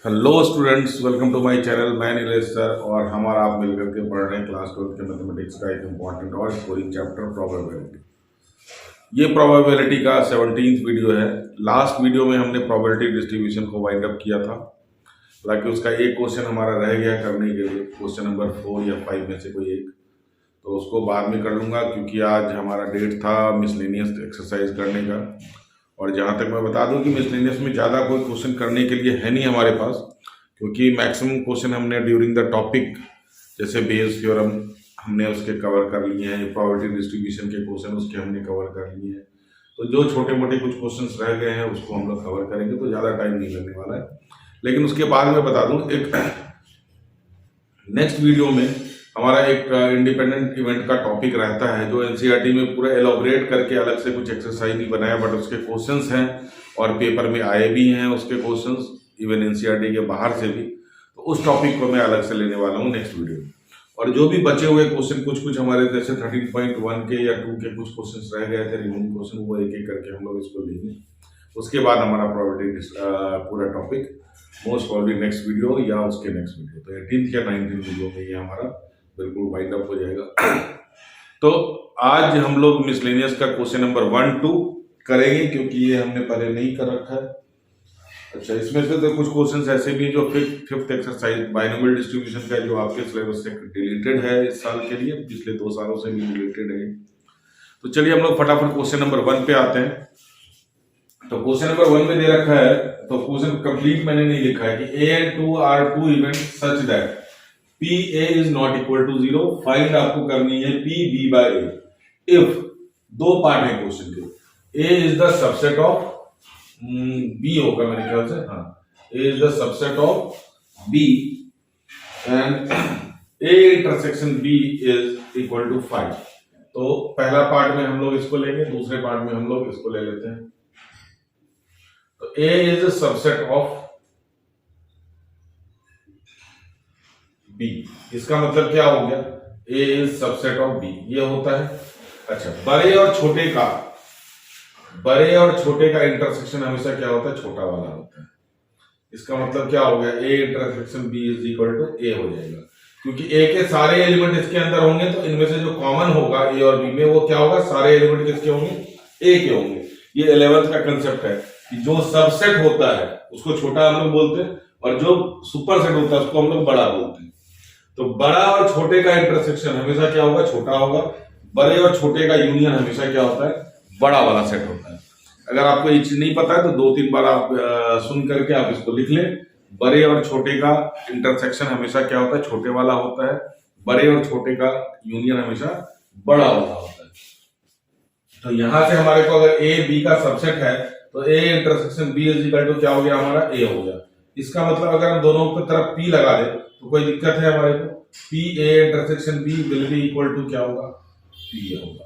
Hello students, welcome to my channel. मैं Nilesh sir और हमारा आप मिलकर के पढ़ रहे हैं क्लास 12 के मैथमेटिक्स का एक इम्पॉर्टेंट और स्कोरिंग चैप्टर प्रोबेबिलिटी। ये प्रोबेबिलिटी का 17th वीडियो है। लास्ट वीडियो में हमने प्रोबेबिलिटी डिस्ट्रीब्यूशन को वाइंड अप किया था, हालांकि उसका एक क्वेश्चन हमारा रह गया करने के लिए, क्वेश्चन नंबर 4 या 5 में से कोई एक, तो उसको बाद में कर लूँगा क्योंकि आज हमारा डेट था मिसलेनियस एक्सरसाइज करने का। और जहाँ तक मैं बता दूं कि मिसलेनियस में ज़्यादा कोई क्वेश्चन करने के लिए है नहीं हमारे पास, क्योंकि मैक्सिमम क्वेश्चन हमने ड्यूरिंग द टॉपिक जैसे बेस थ्योरम हमने उसके कवर कर लिए हैं, प्रोबेबिलिटी डिस्ट्रीब्यूशन के क्वेश्चन उसके हमने कवर कर लिए हैं। तो जो छोटे मोटे कुछ क्वेश्चंस रह गए हैं उसको हम लोग कवर करेंगे, तो ज़्यादा टाइम नहीं लगने वाला है। लेकिन उसके बाद मैं बता दूँ, एक नेक्स्ट वीडियो में हमारा एक इंडिपेंडेंट इवेंट का टॉपिक रहता है जो एनसीईआरटी में पूरा एलोबरेट करके अलग से कुछ एक्सरसाइज नहीं बनाया, बट उसके क्वेश्चंस हैं और पेपर में आए भी हैं उसके क्वेश्चंस, इवन एनसीईआरटी के बाहर से भी। तो उस टॉपिक को मैं अलग से लेने वाला हूँ नेक्स्ट वीडियो में। और जो भी बचे हुए क्वेश्चन कुछ हमारे जैसे 13.1 के या 2 के कुछ क्वेश्चन रह गए थे रिमूविंग क्वेश्चन, वो एक एक करके हम लोग इसको लेंगे। उसके बाद हमारा प्रोबेबिलिटी पूरा topic most probably next video या उसके नेक्स्ट वीडियो, तो 18th या 19th वीडियो में ये हमारा बिल्कुल वाइंड अप हो जाएगा। तो आज हम लोग मिसलेनियस का क्वेश्चन नंबर 1, 2 करेंगे क्योंकि ये हमने पहले नहीं कर रखा है। अच्छा, इसमें से तो कुछ क्वेश्चंस ऐसे भी जो फिफ्थ एक्सरसाइज बाइनोमियल डिस्ट्रीब्यूशन का जो आपके सिलेबस से डिलीटेड है इस साल के लिए, पिछले 2 सालों से भी डिलीटेड है। तो चलिए हम लोग फटाफट क्वेश्चन नंबर 1 पे आते हैं। तो क्वेश्चन नंबर 1 में दे रखा है, तो क्वेश्चन कंप्लीट मैंने नहीं लिखा है कि A and 2 are two events such that PA is not equal to 0, find आपको करनी है PB by A। इफ दो पार्ट है क्वेश्चन के, A is the subset of B होगा मेरे ख्याल से, हाँ, A is the subset of B and A intersection B is equal to 5। तो पहला पार्ट में हम लोग इसको लेंगे, दूसरे पार्ट में हम लोग इसको ले लेते हैं। तो A is a subset of B, इसका मतलब क्या हो गया, A is subset of B, ये होता है। अच्छा, बड़े और छोटे का इंटरसेक्शन हमेशा क्या होता है, छोटा वाला होता है। इसका मतलब क्या हो गया, A intersection B is equal to A हो जाएगा, क्योंकि A के सारे एलिमेंट इसके अंदर होंगे तो इनमें से जो कॉमन होगा A और B में, वो क्या होगा, सारे एलिमेंट किसके होंगे, A के होंगे। ये 11th का कंसेप्ट है कि जो सबसेट होता है उसको छोटा हम लोग बोलते हैं और जो सुपरसेट होता है उसको हम लोग बड़ा बोलते हैं। तो बड़ा और छोटे का इंटरसेक्शन हमेशा क्या होगा, छोटा होगा। बड़े और छोटे का यूनियन हमेशा क्या होता है, बड़ा वाला सेट होता है। अगर आपको ये चीज नहीं पता है तो 2-3 बार आप सुन करके आप इसको लिख लें। बड़े और छोटे का इंटरसेक्शन हमेशा क्या होता है, छोटे वाला होता है। बड़े और छोटे का यूनियन हमेशा बड़ा वाला होता है। तो यहां से हमारे को अगर A B का सबसेट है तो A intersection B is equal to क्या हो गया, हमारा A हो गया। इसका मतलब अगर हम दोनों की तरफ P लगा दे तो कोई दिक्कत है हमारे को, P A intersection B will be equal to क्या होगा, P A होगा।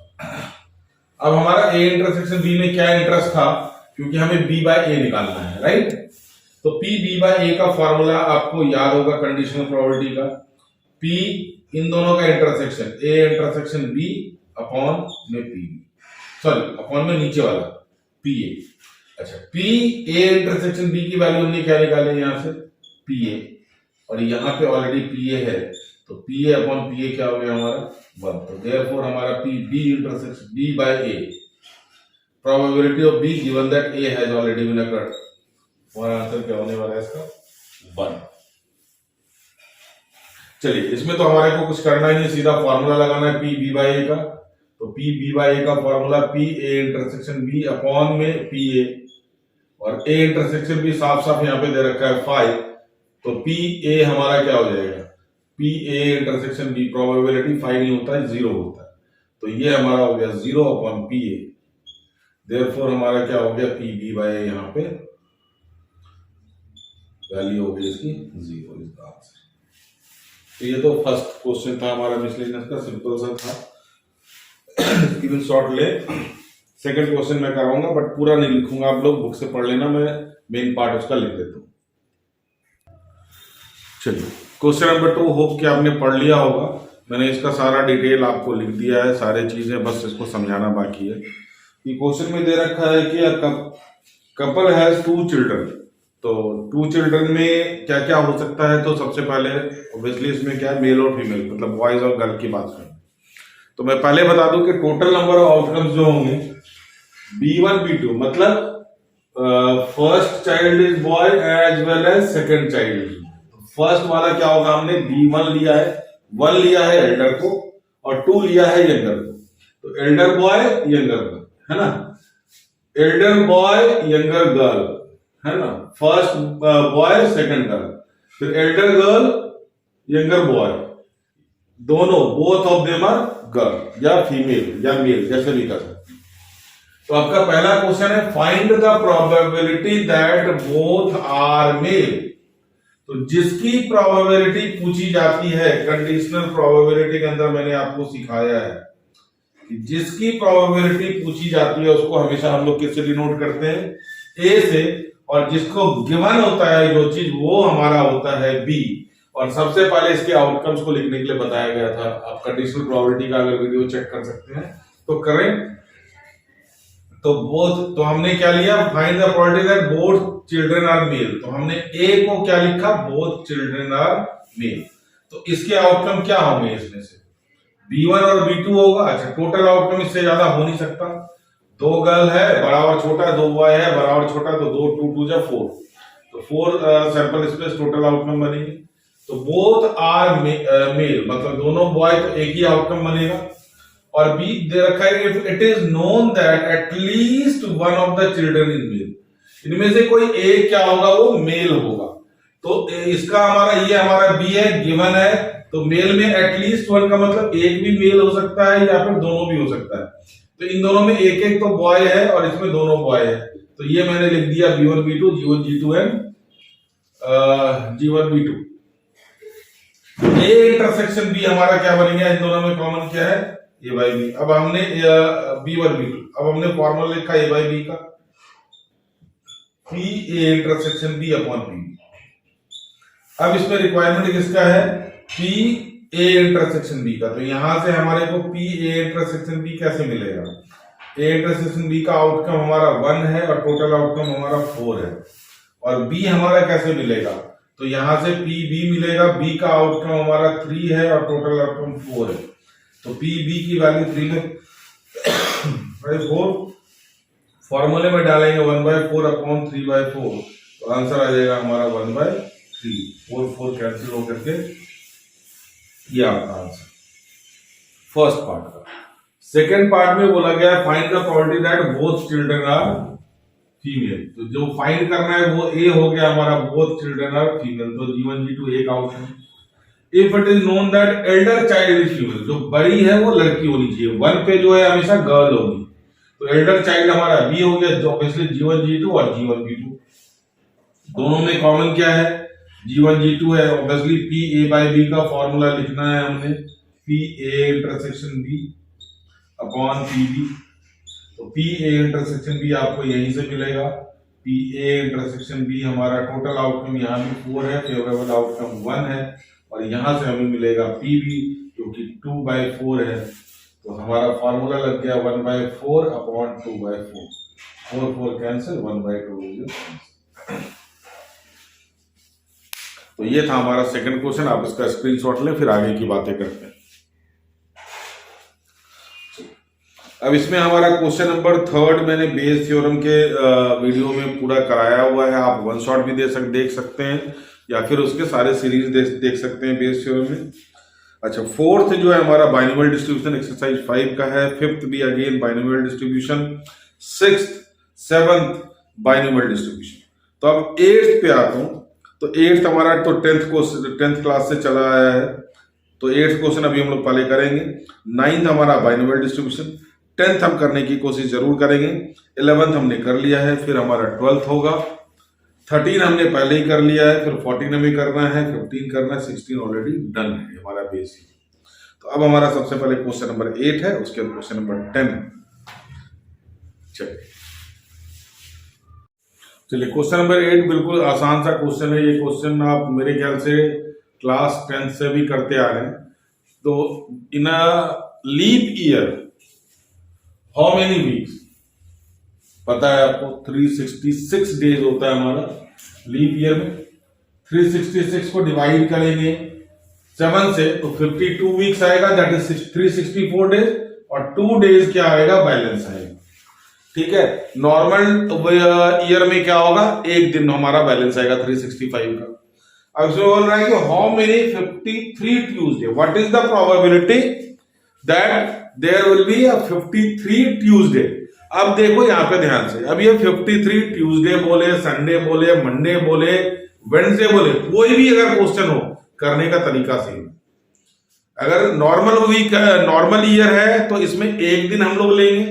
अब हमारा A इंटरसेक्शन B में क्या इंटरेस्ट था, क्योंकि हमें B बाय A निकालना है, राइट। तो P B बाय A का फॉर्मूला आपको याद होगा कंडीशनल प्रोबेबिलिटी का, P इन दोनों का intersection A intersection B upon में P, सॉरी अपॉन में नीचे वाला P A। अच्छा, P A इंटरसेक्शन B की वैल्यू हमने क्या निकाली यहाँ से, P A, और यहाँ पे ऑलरेडी P A है, तो P A upon P A क्या हो गया हमारा 1। तो देयरफॉर हमारा P B intersection B by A, probability of B given that A has already been occurred, हमारा आंसर क्या होने वाला है इसका 1। चलिए, इसमें तो हमारे को कुछ करना ही नहीं, सीधा फॉर्मूला लगाना है P B by A का। तो P B by A का formula P A intersection B upon में P A, और A इंटरसेक्शन B साफ साफ यहाँ पे दे रखा है 5, तो P A हमारा क्या हो जाएगा, P A intersection B, probability 5 नहीं होता है, 0 होता है। तो ये हमारा हो गया 0 अपॉन P A, देयरफॉर हमारा क्या हो गया, P B by A, यहाँ पे वैल्यू हो गई इसकी 0 इज द आंसर। तो ये तो फर्स्ट क्वेश्चन था हमारा मिसलेनियस का, सिंपल सा था, स्क्रीन शॉट ले। सेकंड क्वेश्चन मैं कराऊंगा बट पूरा नहीं लिखूंगा, आप लोग बुक से पढ़ लेना, मैं मेन पार्ट उसका लिख देता हूँ। चलिए, क्वेश्चन नंबर 2 होप कि आपने पढ़ लिया होगा, मैंने इसका सारा डिटेल आपको लिख दिया है, सारे चीजें बस इसको समझाना बाकी है। कि क्वेश्चन में दे रखा है कि कपल हैज 2 चिल्ड्रन, तो 2 चिल्ड्रन में क्या क्या हो सकता है, तो सबसे पहले ऑब्वियसली इसमें क्या है, मेल और फीमेल मतलब बॉयज और गर्ल की बात करें तो मैं पहले बता दूं कि टोटल नंबर ऑफ आउटकम्स जो होंगे B1 B2 मतलब first child is boy as well as second child. फर्स्ट वाला क्या होगा, हमने B1 लिया है, 1 लिया है एल्डर को और 2 लिया है यंगर को। तो एल्डर बॉय यंगर गर्ल है ना, एल्डर बॉय यंगर गर्ल है ना, फर्स्ट बॉय सेकंड गर्ल, फिर एल्डर गर्ल यंगर बॉय, दोनों both of them are girl या फीमेल या मेल जैसे भी कर सकते। तो आपका पहला क्वेश्चन है find the probability that both are male. तो जिसकी प्रोबेबिलिटी पूछी जाती है, कंडीशनल प्रोबेबिलिटी के अंदर मैंने आपको सिखाया है कि जिसकी प्रोबेबिलिटी पूछी जाती है उसको हमेशा हम लोग किससे डिनोट करते हैं, ए से, और जिसको गिवन होता है जो चीज वो हमारा होता है बी। और सबसे पहले इसके आउटकम्स को लिखने के लिए बताया गया था, आप कंडीशनल प्रोबेबिलिटी का अगर वीडियो चेक कर सकते हैं तो करें। तो बोथ, तो हमने क्या लिया, find the probability that both children are male. तो हमने ए को क्या लिखा, बोथ चिल्ड्रन आर मेल। तो इसके आउटकम क्या होंगे, इसमें से B1 और B2 होगा। अच्छा, टोटल आउटकम इससे ज्यादा हो नहीं सकता, 2 गर्ल है बड़ा और छोटा, 2 बॉय है बड़ा और छोटा, तो 2 2 2 जा 4, तो 4 सैंपल स्पेस टोटल आउटकम बनेगी। तो बोथ आर मेल मतलब दोनों बॉय, तो एक ही आउटकम बनेगा। और बी दे रखा है if it is known that at least one of the children is male, इनमें से कोई एक क्या होगा, वो मेल होगा। तो इसका हमारा ये हमारा बी है, गिवन है, तो मेल में एटलीस्ट वन का मतलब एक भी मेल हो सकता है या फिर दोनों भी हो सकता है। तो इन दोनों में एक एक तो बॉय है और इसमें दोनों बॉय है, तो ये मैंने लिख दिया B1 B2 G1 G2 and G1 B2। A intersection B हमारा क्या बन गया, इन दोनों में कॉमन क्या है, A by B। अब हमने B1 B2, अब हमने फॉर्मूला लिखा A by B का, P A intersection B upon B। अब इसमें रिक्वायरमेंट किसका है, P A इंटरसेक्शन B का। तो यहां से हमारे को P A इंटरसेक्शन B कैसे मिलेगा, A इंटरसेक्शन B का आउटकम हमारा 1 है और टोटल आउटकम हमारा 4 है। और B हमारा कैसे मिलेगा, तो यहां से P B मिलेगा, B का आउटकम हमारा 3 है और टोटल आउटकम 4 है। तो P B की वैल्यू 3 में 4 फॉर्मूले में डालेंगे 1/4 अपॉन 3/4, तो आंसर आ जाएगा हमारा 1/3। 4 4 कैंसिल होकर के ये आपका आंसर फर्स्ट पार्ट का। सेकेंड पार्ट में बोला गया find the probability that both children are female. तो जो फाइंड करना है वो ए हो गया हमारा, बोथ चिल्ड्रन आर फीमेल। तो G1 G2 एक outcome. If it is known that Elder child is female, जो बड़ी है वो लड़की होनी चाहिए, 1 पे जो है हमेशा गर्ल होगी। तो एल्डर चाइल्ड हमारा बी हो गया, जो ऑब्वियसली G1 G2 और G1 B2। दोनों में कॉमन क्या है, G1 G2 है, obviously P A by B का फॉर्मूला लिखना है हमने, P A intersection B upon P B। तो P A इंटरसेक्शन B आपको यहीं से मिलेगा, P A इंटरसेक्शन B हमारा टोटल आउटकम यहाँ भी 4 है, फेवरेबल आउटकम 1 है, और यहां से हमें मिलेगा P B जो कि 2/4 है। तो हमारा फॉर्मूला लग गया 1/4 अपॉन 2/4, 4 4 कैंसिल, 1/2। तो ये था हमारा सेकंड क्वेश्चन, आप इसका स्क्रीनशॉट लें, फिर आगे की बातें करते हैं। अब इसमें हमारा क्वेश्चन नंबर 3 मैंने बेस थ्योरम के वीडियो में पूरा कराया हुआ है, आप वन शॉट भी देख सकते हैं या फिर उसके सारे सीरीज देख सकते हैं बेस थ्योरम में। अच्छा, 4th जो है हमारा बाइनोमियल डिस्ट्रीब्यूशन एक्सरसाइज 5 का है, 5th भी again binomial distribution, 6th 7th binomial distribution. तो अब 8th पे आता हूं। तो 8th हमारा तो 10th क्लास से चला आया है, तो 8th क्वेश्चन अभी हम लोग पहले करेंगे। 9th हमारा बाइनोमियल डिस्ट्रीब्यूशन, 10th हम करने की कोशिश जरूर करेंगे, 11th हमने कर लिया है, फिर हमारा 12th होगा, 13 हमने पहले ही कर लिया है, फिर 14 हमें करना है, 15 करना है, 16 ऑलरेडी डन है हमारा बेस। तो अब हमारा सबसे पहले क्वेश्चन नंबर 8 है, उसके बाद क्वेश्चन नंबर 10। चलिए क्वेश्चन नंबर 8 बिल्कुल आसान सा क्वेश्चन है। ये क्वेश्चन आप मेरे ख्याल से क्लास 10th से भी करते आ रहे हैं। तो in a leap year how many weeks, पता है आपको 366 डेज होता है हमारा लीप ईयर में। 366 को डिवाइड करेंगे 7 से तो 52 वीक्स आएगा, दैट इज 364 डेज, और 2 डेज क्या आएगा, बैलेंस आएगा। ठीक है, नॉर्मल ईयर में क्या होगा, एक दिन हमारा बैलेंस आएगा 365 का। अब इसमें बोल रहा है कि how many 53 Tuesday, what is the probability that there will be a 53 Tuesday. अब देखो यहां पे ध्यान से, अब ये 53 ट्यूसडे बोले, संडे बोले, मंडे बोले, वेडनेसडे बोले, कोई भी अगर क्वेश्चन हो, करने का तरीका सही। अगर नॉर्मल ईयर है तो इसमें एक दिन हम लोग लेंगे।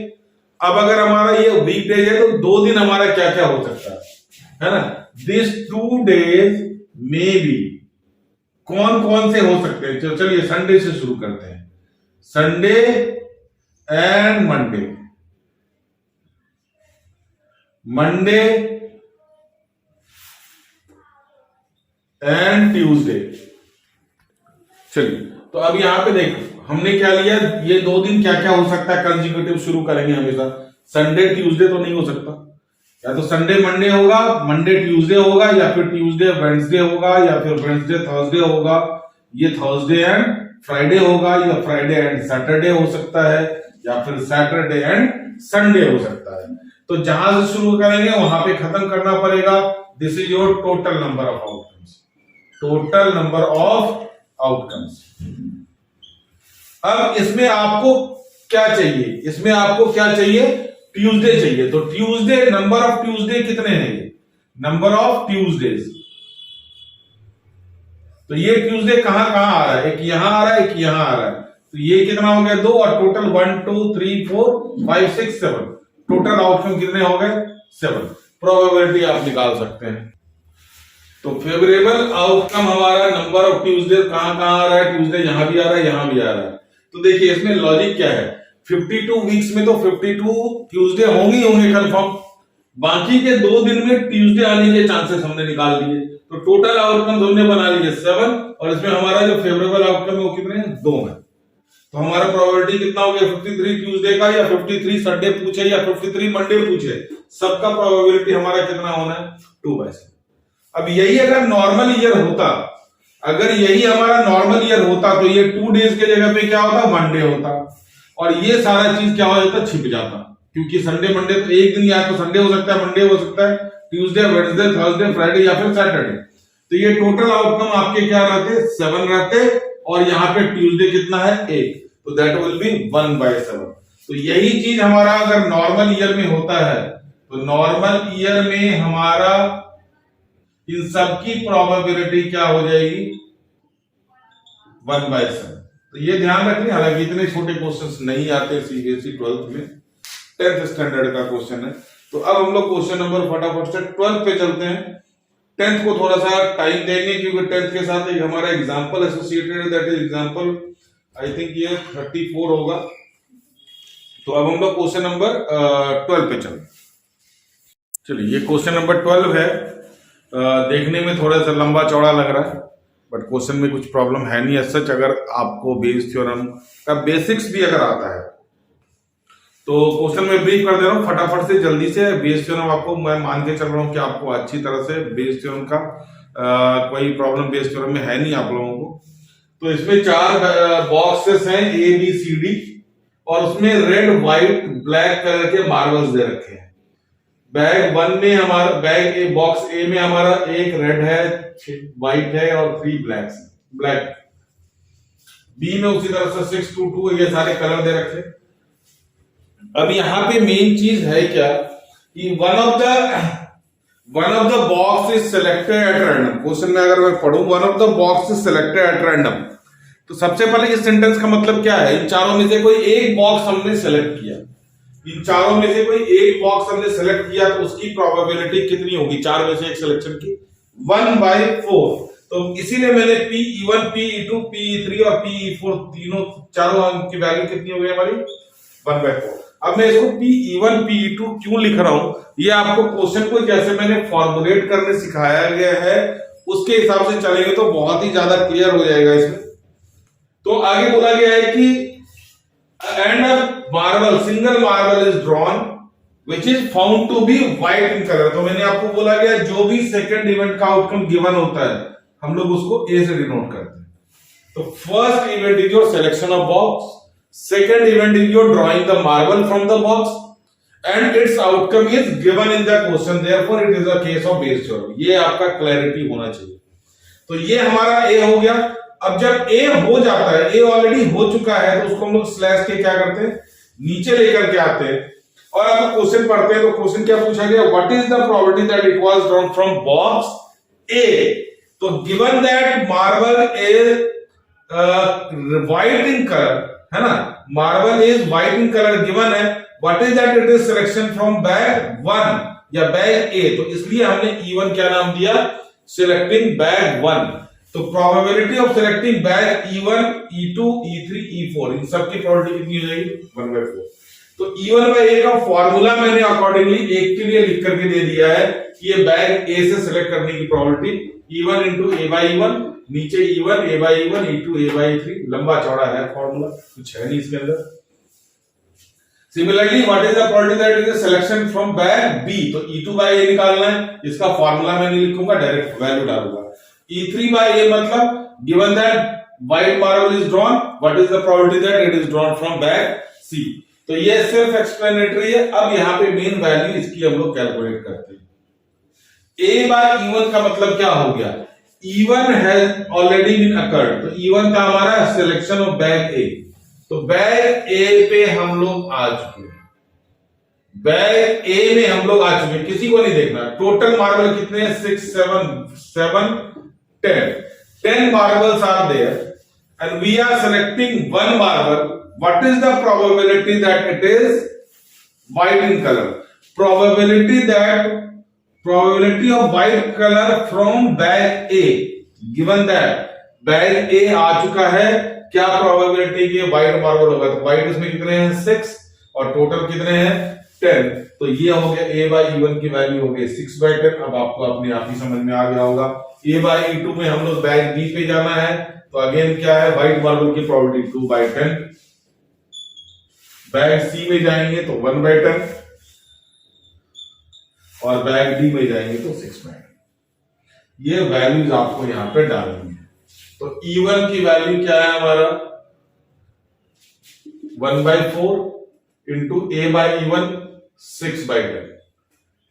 अब अगर हमारा ये वीकडेज है तो 2 दिन हमारा क्या क्या हो सकता है ना, दिस 2 डेज में भी कौन कौन से हो सकते हैं। तो चलिए संडे से शुरू करते हैं, Sunday and Monday, Monday and Tuesday. चलिए तो अब यहां पे देखो हमने क्या लिया, ये 2 दिन क्या क्या हो सकता है, कंसेक्यूटिव शुरू करेंगे हमेशा। संडे ट्यूसडे तो नहीं हो सकता, या तो संडे मंडे होगा, मंडे ट्यूसडे होगा, या फिर ट्यूसडे वेडनेसडे होगा, या फिर वेडनेसडे थर्सडे होगा, ये थर्सडे एंड फ्राइडे होगा, या फ्राइडे एंड सैटरडे हो सकता है, या फिर सैटरडे एंड संडे हो सकता है। तो जहां से शुरू करेंगे वहां पे खत्म करना पड़ेगा। This is your total number of outcomes, total number of outcomes. अब इसमें आपको क्या चाहिए, इसमें आपको क्या चाहिए, ट्यूसडे चाहिए। तो ट्यूसडे, नंबर ऑफ ट्यूसडे कितने हैं, नंबर ऑफ ट्यूसडेज। तो ये ट्यूसडे कहां कहां आ रहा है, एक यहां आ रहा है, एक यहां आ रहा है, तो ये कितना हो गया 2, और टोटल 1 2 3 4 5 6 7, टोटल आउटकम कितने हो गए 7। प्रोबेबिलिटी आप निकाल सकते हैं। तो फेवरेबल आउटकम हमारा नंबर ऑफ ट्यूसडे कहां कहां आ रहा है, ट्यूसडे यहां भी आ रहा है, यहां भी आ रहा है। तो देखिए इसमें लॉजिक क्या है, 52 वीक्स में तो 52 ट्यूसडे होंगे कंफर्म, बाकी के 2 दिन में ट्यूसडे आने के चांसेस हमने निकाल लिए। तो टोटल आउटकम हमने बना लिए 7, और इसमें हमारा जो फेवरेबल आउटकम है वो कितने हैं, 2 है। तो हमारा प्रोबेबिलिटी कितना हो गया 53 ट्यूसडे का, या 53 संडे पूछे, या 53 मंडे पूछे, सबका प्रोबेबिलिटी हमारा कितना होना है 2/7। अब यही अगर नॉर्मल ईयर होता, अगर यही हमारा नॉर्मल ईयर होता तो ये 2 डेज के जगह पे क्या होता, 1 डे होता, और ये सारा चीज क्या हो जाता, छिप जाता। क्योंकि संडे मंडे तो एक दिन, या तो संडे हो सकता है, मंडे हो सकता है, ट्यूसडे वेडनेसडे थर्सडे फ्राइडे, या फिर सैटरडे। तो ये टोटल आउटकम आपके क्या रहते, 7 रहते, और यहाँ पे ट्यूसडे कितना है 1, तो दैट विल बी 1/7। तो यही चीज हमारा अगर नॉर्मल ईयर में होता है, तो नॉर्मल ईयर में हमारा इन सबकी प्रोबेबिलिटी क्या हो जाएगी 1/7। तो ये ध्यान रखना, हालांकि इतने छोटे क्वेश्चंस नहीं आते सीबीएसई 12th में, 10th स्टैंडर्ड का क्वेश्चन है। तो अब हम लोग क्वेश्चन नंबर फटाफट से 12th पे चलते हैं। 10th को थोड़ा सा टाइम देंगे, क्योंकि 10th के साथ एक हमारा एग्जाम्पल एसोसिएटेड है, that is example I think ये 34 होगा। तो अब हम लोग क्वेश्चन नंबर 12 पे चलते। चलिए ये क्वेश्चन नंबर 12 है। देखने में थोड़ा सा लंबा चौड़ा लग रहा है, बट क्वेश्चन में कुछ प्रॉब्लम है नहीं सच। अगर आपको बेस थ्योरम का बेसिक्स भी अगर आता है तो क्वेश्चन में ब्रीफ कर दे रहा हूँ फटाफट से, जल्दी से। बेस थ्योरम आपको मैं मान के चल रहा हूँ कि आपको अच्छी तरह से बेस थ्योरम का कोई प्रॉब्लम बेस थ्योरम में है नहीं आप लोगों को। तो इसमें 4 बॉक्सेस हैं ABCD, और उसमें रेड व्हाइट ब्लैक कलर के मार्बल्स दे रखे हैं। बैग 1 में हमारा, बैग बॉक्स ए में हमारा 1 रेड है, 6 व्हाइट है, और 3 ब्लैक। बी में उसी तरह से 6 2 2 ये सारे कलर दे रखे। अब यहाँ पे मेन चीज है क्या कि one of the box is selected at random. Question में अगर मैं पढ़ूं one of the box is selected at random, तो सबसे पहले इस सेंटेंस का मतलब क्या है, इन चारों में से कोई एक बॉक्स हमने सेलेक्ट किया, इन चारों में से कोई एक बॉक्स हमने सेलेक्ट किया, तो उसकी प्रोबेबिलिटी कितनी होगी 4 में से एक सिलेक्शन की 1/4। तो इसीलिए मैंने PE1 PE2 PE3 और PE4 तीनों चारों की वैल्यू कितनी हो गई हमारी 1/4। अब मैं इसको PE1 PE2 क्यों लिख रहा हूं, ये आपको क्वेश्चन को जैसे मैंने फॉर्मुलेट करने सिखाया गया है उसके हिसाब से चलेंगे तो बहुत ही ज्यादा क्लियर हो जाएगा इसमें। तो आगे बोला गया है कि and of marble, single marble is drawn which is found to be white in colour. तो मैंने आपको बोला गया जो भी सेकंड इवेंट का आउटकम गिवन होता है हम लोग उसको ए से डिनोट करते हैं। तो first event is your selection of box, second event is your drawing the marble from the box and it's outcome is given in the question, therefore it is a case of Bayes theorem. ये आपका clarity होना चाहिए। तो ये हमारा ए हो गया। अब जब ए हो जाता है, ए ऑलरेडी हो चुका है, तो उसको हम लोग स्लैश के क्या करते हैं, नीचे लेकर के आते हैं और अब क्वेश्चन पढ़ते हैं। तो क्वेश्चन क्या पूछा गया, what is the probability that it was drawn from box A. तो given that marble is white in colour, है ना, marble is white in colour given है, what is that it is selection from bag 1 या bag ए। तो इसलिए हमने E1 क्या नाम दिया, सिलेक्टिंग बैग 1। तो probability of selecting bag E1, E2, E3, E4 इन सब की प्रोबेबिलिटी कितनी हो जाएगी, 1/4। तो E1/A का फॉर्मूला मैंने अकॉर्डिंगली एक के लिए लिख करके दे दिया है कि ये बैग ए से सिलेक्ट करने की प्रोबेबिलिटी E1 into A/E1, नीचे E1 A/E1, E2 A/3, लंबा चौड़ा है फॉर्मूला, कुछ है नहीं इसके अंदर। Similarly, what is the probability that it is selection from bag B? तो E2/A निकालना है, इसका फॉर्मूला मैं नहीं लिखूंगा, डायरेक्ट वैल्यू डालूंगा। E3/A मतलब given that white marble is drawn, what is the probability that it is drawn from bag C? तो ये सिर्फ एक्सप्लेनेटरी है। अब यहाँ पे मेन वैल्यू इसकी हम लोग कैलकुलेट करते हैं। A/E1 का मतलब क्या हो गया, E1 has already been occurred, तो E1 था हमारा सिलेक्शन ऑफ बैग A। तो बैग ए पे हम लोग आ चुके हैं, बैग ए में हम लोग आ चुके हैं, किसी को नहीं देखना। टोटल मार्बल कितने हैं, 6 7 10 marbles are there and we are selecting one marble. What is the probability that it is white in color? Probability of white color from bag A, given that bag A आ चुका है, क्या probability की white marble होगा। तो white इसमें कितने हैं, 6 और टोटल कितने हैं, 10। तो ये हो गया A/E1 की वैल्यू हो गई 6/10। अब आपको अपने आप ही समझ में आ गया होगा। A/E2 में हम लोग बैग बी पे जाना है, तो अगेन क्या है, व्हाइट मार्बल की प्रोबेबिलिटी 2/10। बैग सी में जाएंगे तो 1/10 और बैग डी में जाएंगे तो 6/10। ये वैल्यूज आपको यहां पे डालनी है। तो E1 की वैल्यू क्या है हमारा, 1/4 इंटू A/E1 6/10।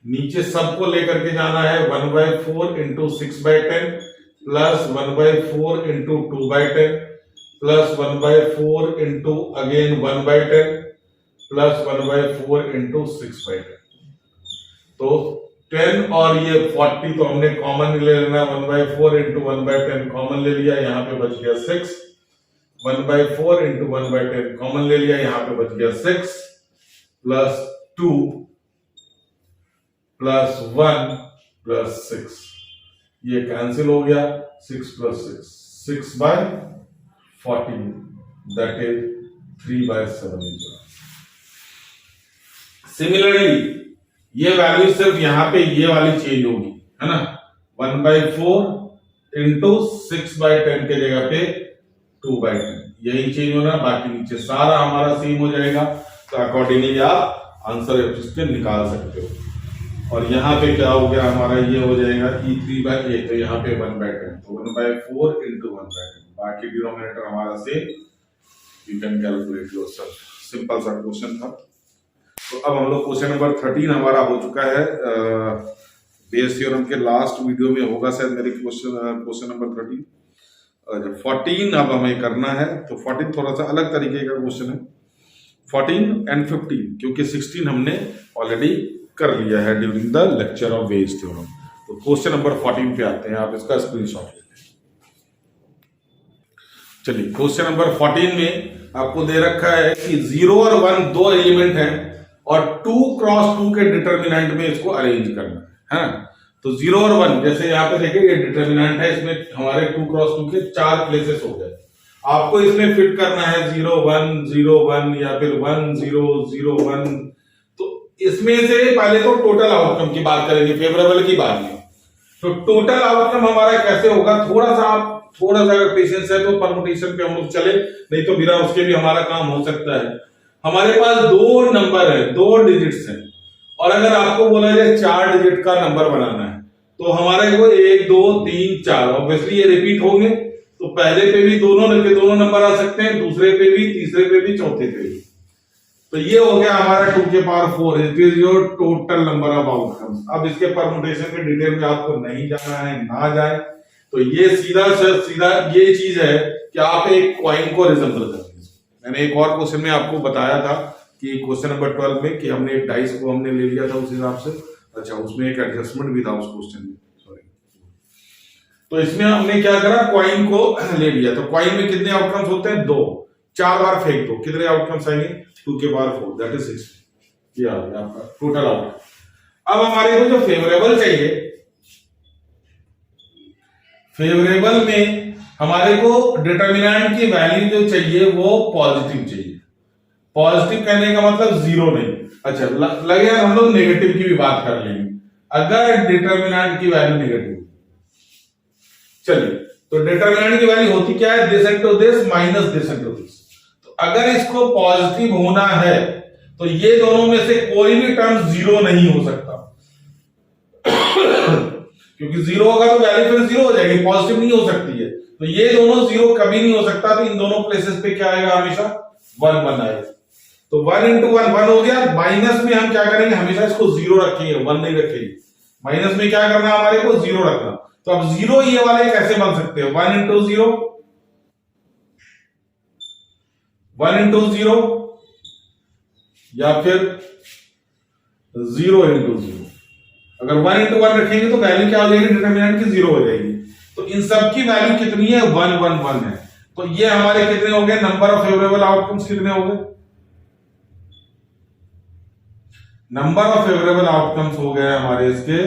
नीचे सबको लेकर के जाना है, 1/4 into 6/10 plus 1/4 into 2/10 plus 1/4 into again 1/10 plus 1/4 into 6/10। तो 10 और ये 40 तो हमने कॉमन ले लेना, 1/4 इंटू 1/10 कॉमन ले लिया, यहाँ पे बच गया 6। 1/4 इंटू 1/10 कॉमन ले लिया, यहाँ पे बच गया 6 प्लस 2 प्लस 1 प्लस 6, ये कैंसिल हो गया, 6 प्लस 6/14 दैट इज 3/7। सिमिलरली ये वैल्यू सिर्फ यहां पे ये वाली चेंज होगी, है ना, 1/4 इंटू 6/10 के जगह पे 2/10, यही चेंज होना, बाकी नीचे सारा हमारा सेम हो जाएगा। तो अकॉर्डिंगली आप आंसर इसके निकाल सकते हो। और यहाँ पे क्या हो गया हमारा, ये हो जाएगा E3/A, तो यहाँ पे 1/10, तो 1/4 इंटू 1/10, बाकी डिनोमिनेटर हमारा same, you can calculate yourself. Simple सा क्वेश्चन था। तो अब हम लोग क्वेश्चन नंबर 13 हमारा हो चुका है। बेस थ्योरम के लास्ट वीडियो में होगा शायद मेरे क्वेश्चन नंबर 13। 14 अब हमें करना है। तो 14 थोड़ा सा अलग तरीके का क्वेश्चन है, 14 एंड 15, क्योंकि 16 हमने ऑलरेडी कर लिया है during the lecture of Bayes theorem. तो क्वेश्चन नंबर 14 पे आते हैं, आप इसका स्क्रीनशॉट लेते हैं। चलिए, क्वेश्चन नंबर 14 में आपको दे रखा है कि 0 और 1 दो एलिमेंट हैं और 2 क्रॉस 2 के डिटर्मिनेंट में इसको अरेंज करना है ना। तो 0 और 1, जैसे यहाँ पे देखिए ये डिटर्मिनेंट है, इसमें हमारे 2 क्रॉस 2 के 4 प्लेसेस हो गए। आपको इसमें फिट करना है 0 1 0 1 या फिर 1 0 0 1। तो इसमें से पहले तो टोटल आउटकम की बात करेंगे, फेवरेबल की बात नहीं। तो टोटल आउटकम हमारा कैसे होगा, थोड़ा सा अगर पेशेंस है तो परमुटेशन पे हम लोग चले, नहीं तो बिना उसके भी हमारा काम हो सकता है। हमारे पास दो नंबर है, 2 डिजिट्स हैं और अगर आपको बोला जाए 4 डिजिट का नंबर बनाना है तो हमारे को 1 2 3 4 ऑब्वियसली ये रिपीट होंगे, तो पहले पे भी दोनों के दोनों नंबर आ सकते हैं, दूसरे पे भी, तीसरे पे भी, चौथे पे भी। तो ये हो गया हमारा 2 के power 4, it is your total number of outcomes. अब इसके परमुटेशन के डिटेल में आपको नहीं जाना है, ना जाए, तो ये सीधा ये चीज है कि आप एक कॉइन को रिजेंबल करते हैं। मैंने एक और क्वेश्चन में आपको बताया था कि क्वेश्चन नंबर 12 में कि हमने एक डाइस को हमने ले लिया था उस हिसाब से, अच्छा उसमें एक एडजस्टमेंट भी था उस क्वेश्चन में, सॉरी। तो इसमें हमने क्या करा, कॉइन को ले लिया। तो कॉइन में कितने आउटकम्स होते हैं, 2, 4 बार फेंक दो, कितने आउटकम्स आएंगे, 2 के पावर 4 दैट इज 6, ये आ गया आपका टोटल आउटकम। अब हमारे को जो फेवरेबल चाहिए, फेवरेबल में हमारे को डिटर्मिनेंट की वैल्यू जो चाहिए वो पॉजिटिव चाहिए। पॉजिटिव कहने का मतलब 0 नहीं, अच्छा लगे हम लोग नेगेटिव की भी बात कर लेंगे। अगर डिटर्मिनेंट की वैल्यू नेगेटिव, चलिए तो डिटर्मिनेंट की वैल्यू होती क्या है, this into this minus this into this. तो अगर इसको पॉजिटिव होना है तो ये दोनों में से कोई भी टर्म 0 नहीं हो सकता क्योंकि 0 होगा तो वैल्यू फिर 0 हो जाएगी, पॉजिटिव नहीं हो सकती है। तो ये दोनों 0 कभी नहीं हो सकता, तो इन दोनों प्लेसेस पे क्या आएगा, हमेशा 1 1 आएगा। तो 1 इंटू 1 1 हो गया। माइनस में हम क्या करेंगे, हमेशा इसको 0 रखेंगे, 1 नहीं रखेंगे। माइनस में क्या करना, हमारे को 0 रखना। तो अब 0 ये वाले कैसे बन सकते हैं, 1 इंटू 0, 1 इंटू 0, या फिर 0 इंटू 0। अगर 1 इंटू 1 रखेंगे तो वैल्यू क्या हो जाएगी, डिटर्मिनेंट की 0 हो जाएगी। तो इन सब की वैल्यू कितनी है, 1 1 1 है। तो ये हमारे कितने हो गए, नंबर ऑफ फेवरेबल आउटकम्स कितने हो गए, नंबर ऑफ फेवरेबल आउटकम्स हो गए हमारे इसके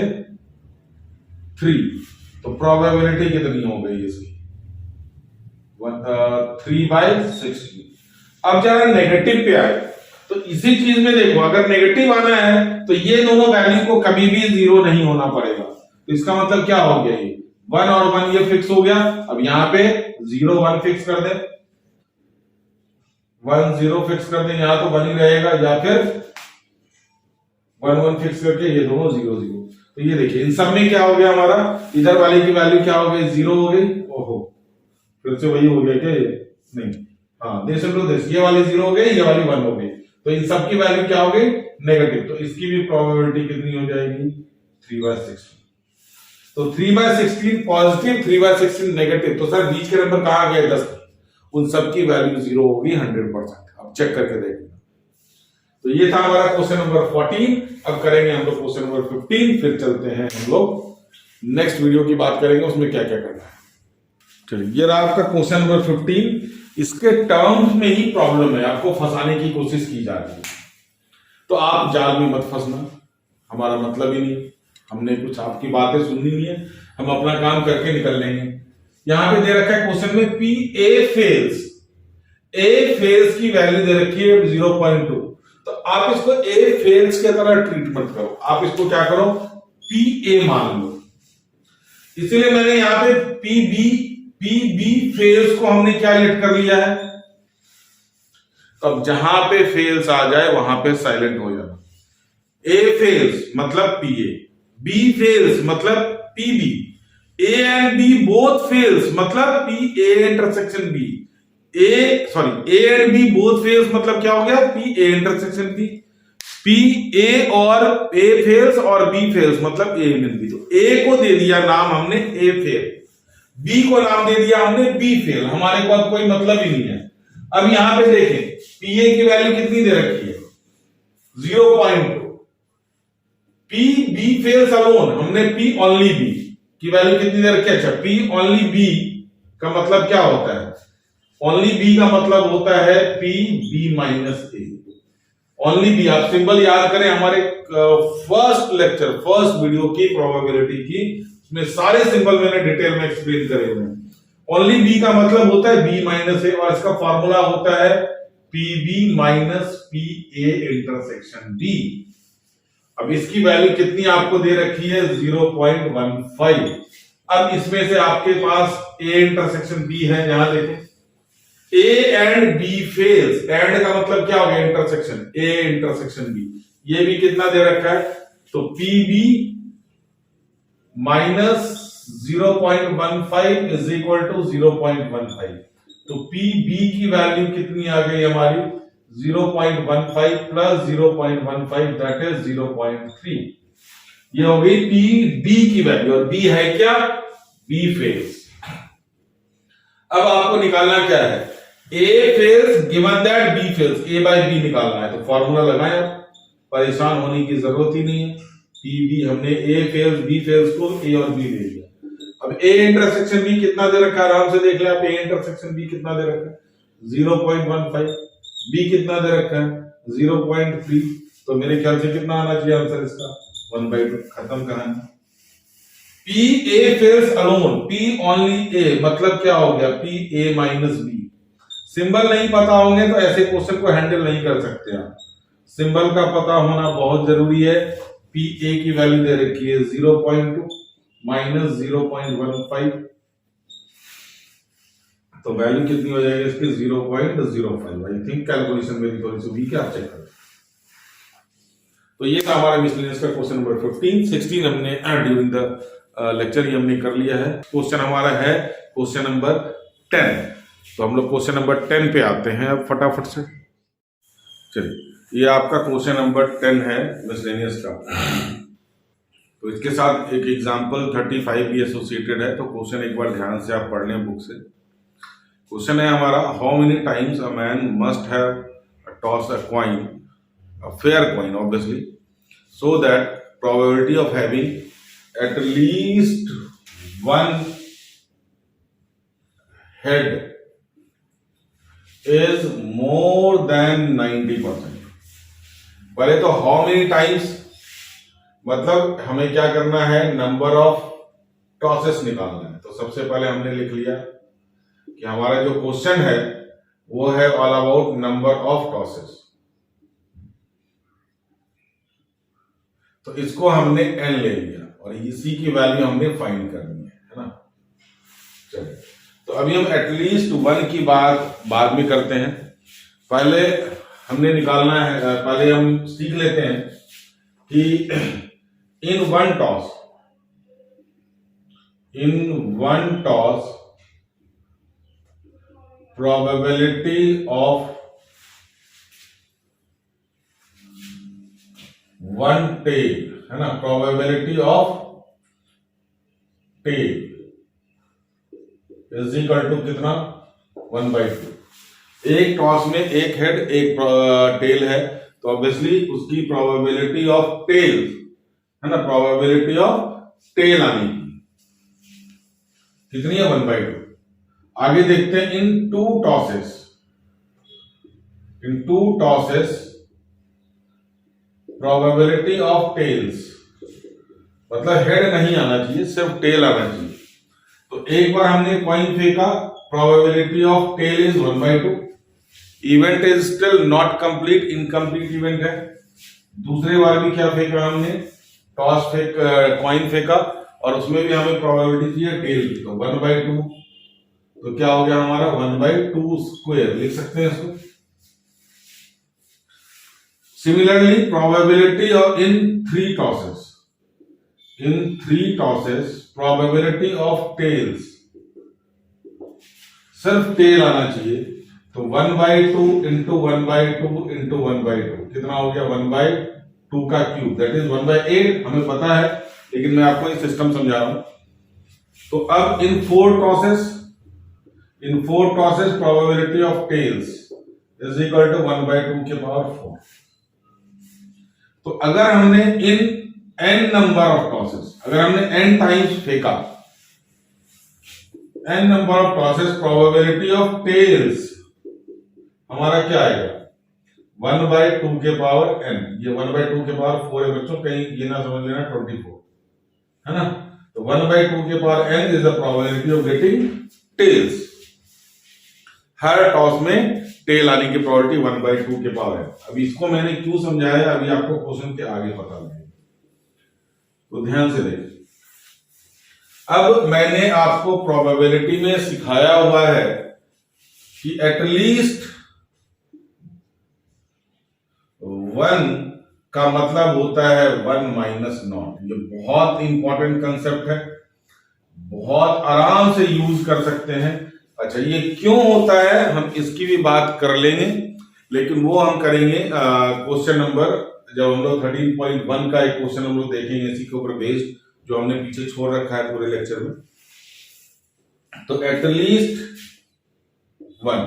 3। तो प्रोबेबिलिटी कितनी हो गई इसकी, 3/16। अब जरा नेगेटिव पे आए तो इसी चीज में देखो, अगर नेगेटिव आना है तो ये दोनों वैल्यू को कभी भी 0 नहीं होना पड़ेगा। तो इसका मतलब क्या हो गया, ये 1 और 1 ये फिक्स हो गया। अब यहां पे 0 1 फिक्स कर दे, 1 0 फिक्स कर दे, यहां तो 1 ही रहेगा, या फिर 1 1 फिक्स करके ये दोनों 0 0। तो ये देखिए इन सब में क्या हो गया, हमारा इधर वाले की वैल्यू क्या हो गई, 0 हो गई। ओहो, फिर से वही हो गया क्या, ये नहीं, हाँ दिस इनटू दिस, ये वाली 0 हो गई, ये वाली 1 हो गई। तो इन सब की वैल्यू क्या हो गई, नेगेटिव। तो इसकी भी प्रोबेबिलिटी कितनी हो जाएगी, 3/16। तो 3/16 पॉजिटिव, 3/16 नेगेटिव। तो सर बीच के नंबर कहां गए, 10, उन सब की वैल्यू 0 होगी 100%। अब चेक करके देखिए। तो ये था हमारा क्वेश्चन नंबर 14। अब करेंगे हम लोग क्वेश्चन नंबर 15, फिर चलते हैं हम लोग नेक्स्ट वीडियो की बात करेंगे उसमें क्या क्या करना है। चलिए ये रहा आपका क्वेश्चन नंबर 15। इसके टर्म्स में ही प्रॉब्लम है, आपको फंसाने की कोशिश की जा रही है। तो आप जाल में मत फंसना, हमारा मतलब ही नहीं, हमने कुछ आपकी बातें सुननी नहीं है, हम अपना काम करके निकल लेंगे। यहां पे दे रखा है क्वेश्चन में पी ए फेल्स की वैल्यू दे रखी है 0.2। तो आप इसको ए फेल्स के तरह ट्रीट मत करो, आप इसको क्या करो, पी ए मान लो। इसीलिए मैंने यहां पे पी बी फेल्स को हमने क्या लेट कर लिया है। तब जहां पे फेल्स आ जाए वहां पे साइलेंट हो जाना। ए फेल्स मतलब पी ए, बी फेल्स मतलब P B, A and B both fails मतलब P A intersection B, A and B both fails मतलब क्या हो गया, P A intersection B. P A और ए फेल्स और बी फेल्स मतलब ए एंड बी। तो ए को दे दिया नाम हमने ए फेल, बी को नाम दे दिया हमने बी फेल, हमारे को अब कोई मतलब ही नहीं है। अब यहां पे देखें पी ए की वैल्यू कितनी दे रखी है, 0.2। पी बी फेल्स अलोन, हमने पी ओनली बी की वैल्यू कितनी दे रखी है, अच्छा पी ओनली बी का मतलब क्या होता है, ओनली बी का मतलब होता है पी बी माइनस ए। ओनली बी, आप सिंबल याद करें, हमारे फर्स्ट लेक्चर फर्स्ट वीडियो की प्रोबेबिलिटी की, उसमें सारे सिंबल मैंने डिटेल में एक्सप्लेन करे हुए हैं। ओनली बी का मतलब होता है बी माइनस ए, और इसका फॉर्मूला होता है P B minus P A intersection B. अब इसकी वैल्यू कितनी आपको दे रखी है, 0.15। अब इसमें से आपके पास ए इंटरसेक्शन बी है, यहां देखें A and B fails, and का मतलब क्या हो गया, इंटरसेक्शन, ए इंटरसेक्शन बी। ये भी कितना दे रखा है, तो PB minus 0.15 is equal to 0.15। तो PB की वैल्यू कितनी आ गई हमारी, 0.15 प्लस 0.15 दैट इज 0.3। ये हो गई PB की वैल्यू, और B है क्या, B फेज। अब आपको निकालना क्या है, A fails given that B fails, A by B निकालना है। तो फॉर्मूला लगाएं, परेशान होने की जरूरत ही नहीं है। PB हमने A फेज B फेज को A और B ले लिया। अब A इंटरसेक्शन B कितना दे रखा है, आराम से देख ले आप। A इंटरसेक्शन B कितना दे रखा है, 0.15। B कितना दे रखा है, 0.3। तो मेरे ख्याल से कितना आना चाहिए आंसर इसका, 1/2। खत्म कहानी। P A phase alone, P only A, मतलब क्या हो गया, P A minus B। Symbol नहीं पता होंगे तो ऐसे क्वेश्चन को हैंडल नहीं कर सकते आप। सिंबल का पता होना बहुत जरूरी है। P A की वैल्यू दे रखी है 0.2 माइनस 0.15, तो वैल्यू कितनी हो जाएगी इसकी, 0.05। आई थिंक कैलकुलेशन मेरी थोड़ी सी वीक है, आप चेक करें। तो ये था हमारा मिसलेनियस का क्वेश्चन नंबर 15। 16 हमने ड्यूरिंग द लेक्चर ही हमने कर लिया है। क्वेश्चन हमारा है क्वेश्चन नंबर 10। तो हम लोग क्वेश्चन नंबर 10 पे आते हैं अब फटाफट से। चलिए, ये आपका क्वेश्चन नंबर 10 है मिसलेनियस का। तो इसके साथ एक एग्जांपल 35 भी एसोसिएटेड है। तो क्वेश्चन एक बार ध्यान से आप पढ़ लें बुक से। क्वेश्चन है हमारा, how many times a man must have toss a coin, a fair coin obviously, so that probability of having at least one head is more than 90%। पहले तो how many times मतलब हमें क्या करना है, नंबर ऑफ टॉसेस निकालना है। तो सबसे पहले हमने लिख लिया कि हमारा जो क्वेश्चन है वो है all about number of tosses. तो इसको हमने n ले लिया और इसी की वैल्यू हमने फाइंड करनी है ना। चलिए, तो अभी हम एटलीस्ट 1 की बात बाद में करते हैं। पहले हमने निकालना है, पहले हम सीख लेते हैं कि in one toss probability of one tail है ना, probability of tail is equal to कितना, 1/2। एक टॉस में एक हेड एक टेल है, तो ऑब्वियसली उसकी प्रोबेबिलिटी ऑफ टेल है ना, प्रोबेबिलिटी ऑफ टेल आने की कितनी है, 1/2। आगे देखते हैं in two tosses probability of tails, मतलब हेड नहीं आना चाहिए, सिर्फ टेल आना चाहिए। तो एक बार हमने कॉइन फेंका, probability of tail is 1/2। Event is still not complete, incomplete event है। दूसरे बार भी क्या फेंका हमने, कॉइन फेंका और उसमें भी हमें प्रोबेबिलिटी चाहिए टेल की, तो 1/2। तो क्या हो गया हमारा, 1/2 स्क्वायर लिख सकते हैं इसको। Similarly, probability of in three tosses, probability of tails, सिर्फ टेल आना चाहिए, तो 1/2 इंटू 1/2 इंटू 1/2 कितना हो गया, 1/2 का क्यूब, दैट इज 1/8। हमें पता है, लेकिन मैं आपको ये सिस्टम समझा रहा हूं। तो अब in four tosses probability of tails is equal to 1/2 के पावर 4। तो अगर हमने in n number of tosses, अगर हमने n टाइम्स फेंका, n number of tosses probability of tails हमारा क्या आएगा, 1/2 के पावर n। ये 1/2 के पावर 4 है बच्चों, कहीं ये ना समझ लेना 24 है ना। तो 1/2 के power n is the probability of getting tails. हर टॉस में टेल आने की प्रोबेबिलिटी 1/2 के पावर है। अभी इसको मैंने क्यों समझाया, अभी आपको क्वेश्चन के आगे पता लगेगा, तो ध्यान से देखिए। अब मैंने आपको प्रोबेबिलिटी में सिखाया हुआ है कि एटलीस्ट 1 का मतलब होता है 1 माइनस नॉट। ये बहुत इंपॉर्टेंट कंसेप्ट है, बहुत आराम से यूज कर सकते हैं। अच्छा, ये क्यों होता है हम इसकी भी बात कर लेंगे, लेकिन वो हम करेंगे क्वेश्चन नंबर, जब हम लोग 13.1 का एक क्वेश्चन हम लोग देखेंगे इसी के ऊपर बेस्ड, जो हमने पीछे छोड़ रखा है पूरे लेक्चर में। तो एटलीस्ट 1,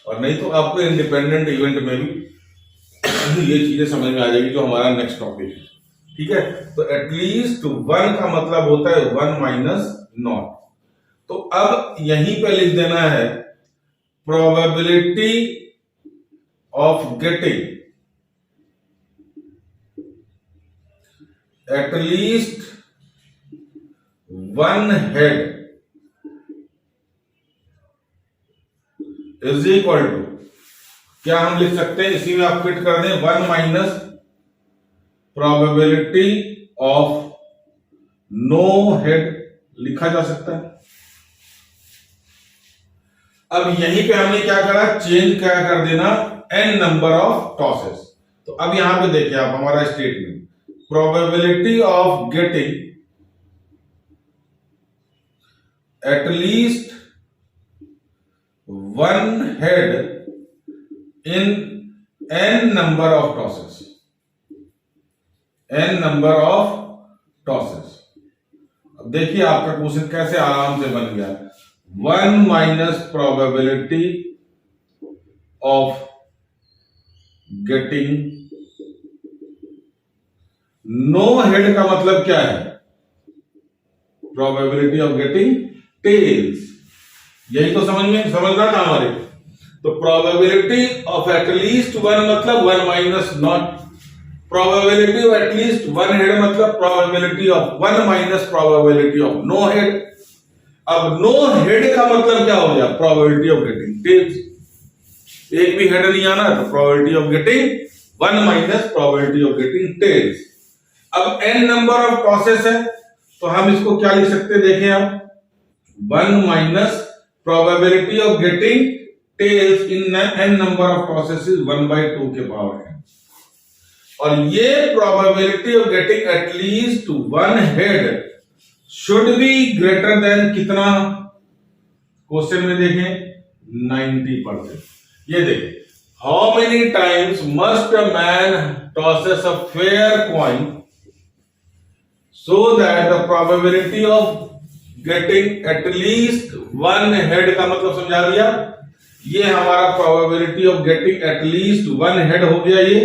और नहीं तो आपको इंडिपेंडेंट इवेंट में भी ये चीजें समझ में आ जाएगी, जो हमारा नेक्स्ट टॉपिक है। ठीक है, तो एटलीस्ट 1 का मतलब होता है 1 माइनस नॉट। तो अब यहीं पे लिख देना है probability of getting at least 1 head is equal to, क्या हम लिख सकते हैं इसी में आप फिट कर दें, 1 minus probability of no head लिखा जा सकता है। अब यहीं पे हमने क्या करा, चेंज क्या कर देना, n नंबर ऑफ टॉसेस। तो अब यहां पे देखिए आप हमारा statement, probability of getting at least 1 head in n number of tosses, n number of tosses. अब देखिए आपका क्वेश्चन कैसे आराम से बन गया, 1 minus probability of getting no head का मतलब क्या है, प्रोबेबिलिटी ऑफ गेटिंग टेल्स। यही तो समझना था हमारे। तो प्रोबेबिलिटी ऑफ एटलीस्ट 1 मतलब 1 minus not, probability of at least 1 head मतलब probability of 1 minus probability of no head. अब नो हेड का मतलब क्या हो गया, प्रोबेबिलिटी ऑफ गेटिंग टेल्स। एक भी हेड नहीं आना तो probability of getting 1 minus probability of getting tails. अब n नंबर ऑफ टॉसेस है, तो हम इसको क्या लिख सकते हैं, देखें आप, 1 minus probability of getting tails in n number of tosses is 1/2 के पावर n। और ये probability of getting at least 1 head should be greater than कितना, क्वेश्चन में देखें 90%। ये देखें, how many times must a man tosses a fair coin so that the probability of getting at least 1 head का मतलब समझा दिया। ये हमारा probability of getting at least 1 head हो गया। ये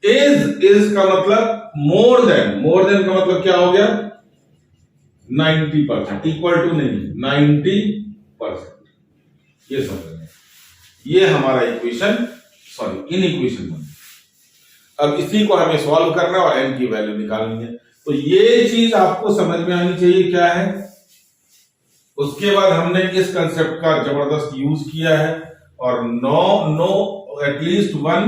is का मतलब more than का मतलब क्या हो गया, 90%, इक्वल टू नहीं, 90%। ये समझ, ये हमारा इक्वेशन, इनइक्वेशन 1। अब इसी को हमें सॉल्व करना है और n की वैल्यू निकालनी है। तो ये चीज आपको समझ में आनी चाहिए क्या है। उसके बाद हमने इस कंसेप्ट का जबरदस्त यूज किया है, और नो एटलीस्ट 1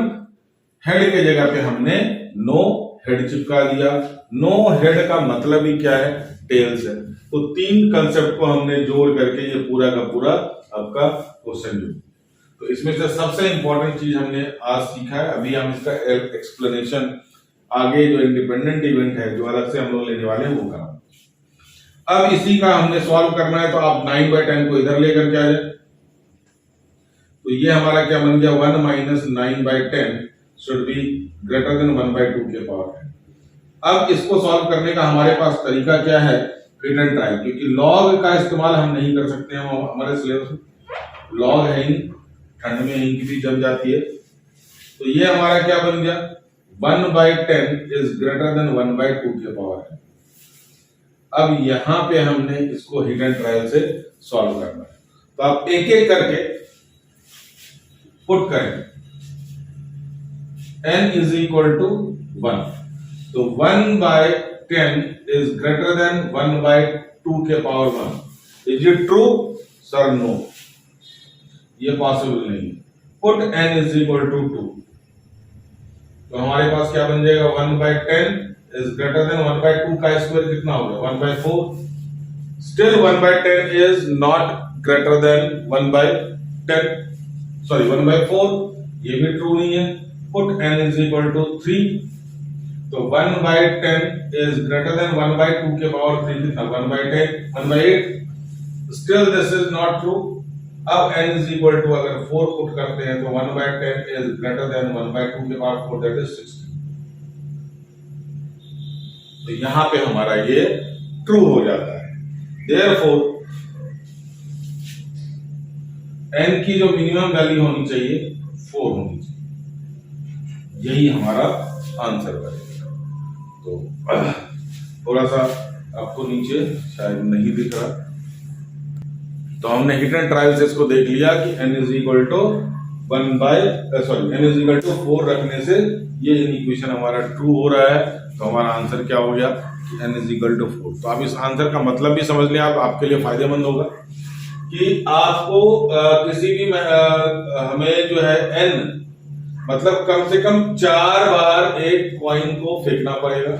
हेड के जगह पे हमने नो हेड चिपका दिया। नो हेड का मतलब ही क्या है, टेल्स है। तो 3 कंसेप्ट को हमने जोड़ करके ये पूरा का पूरा आपका क्वेश्चन जो, तो इसमें से सबसे इंपॉर्टेंट चीज हमने आज सीखा है। अभी हम इसका एक्सप्लेनेशन आगे जो इंडिपेंडेंट इवेंट है जो अलग से हम लोग लेने वाले हैं वो करेंगे। अब इसी का हमने सॉल्व करना है, तो आप 9/10 को इधर लेकर के आ जाए। तो ये हमारा क्या बन गया, 1 minus 9/10 should be greater than 1/2 के पावर है। अब इसको सॉल्व करने का हमारे पास तरीका क्या है, हिडन ट्रायल, क्योंकि लॉग का इस्तेमाल हम नहीं कर सकते हैं हमारे सिलेबस में। लॉग है ही, ठंड में इंक भी जम जाती है। तो ये हमारा क्या बन गया, 1/10 इज ग्रेटर देन 1/2 के पावर है। अब यहां पे हमने इसको हिडन ट्रायल से सॉल्व करना है। तो आप एक एक करके पुट करें, n इज इक्वल टू 1। तो 1/10 इज ग्रेटर देन 1/2 के power 1। Is it true sir? No, ये पॉसिबल नहीं है। Put n is equal to 2। तो हमारे पास क्या बन जाएगा, 1/10 इज ग्रेटर देन 1/2 का स्क्वायर कितना हो गया, 1/4। Still 1/10 is not greater than 1/10, sorry 1/4, ये भी ट्रू नहीं है। Put n is equal to 3। तो 1/10 इज ग्रेटर देन 1/2 के पावर 3 कितना 1/10 1/8 still this is not true. अब n इज इक्वल टू अगर 4 पुट करते हैं तो 1/10 इज ग्रेटर देन 1/2 के पावर 4 दैट इज 16। तो यहां पे हमारा ये ट्रू हो जाता है। देयरफॉर n की जो मिनिमम वैल्यू होनी चाहिए 4 होनी चाहिए, यही हमारा आंसर बनेगा। तो थोड़ा सा आपको नीचे शायद नहीं दिख रहा, तो हमने हिट एंड ट्रायल से इसको देख लिया कि n इज इक्वल टू 4 रखने से ये इक्वेशन हमारा ट्रू हो रहा है। तो हमारा आंसर क्या हो गया कि n इज इक्वल टू 4। तो आप इस आंसर का मतलब भी समझ लें, आप आपके लिए फायदेमंद होगा कि आपको किसी भी हमें जो है n मतलब कम से कम 4 बार एक कॉइन को फेंकना पड़ेगा,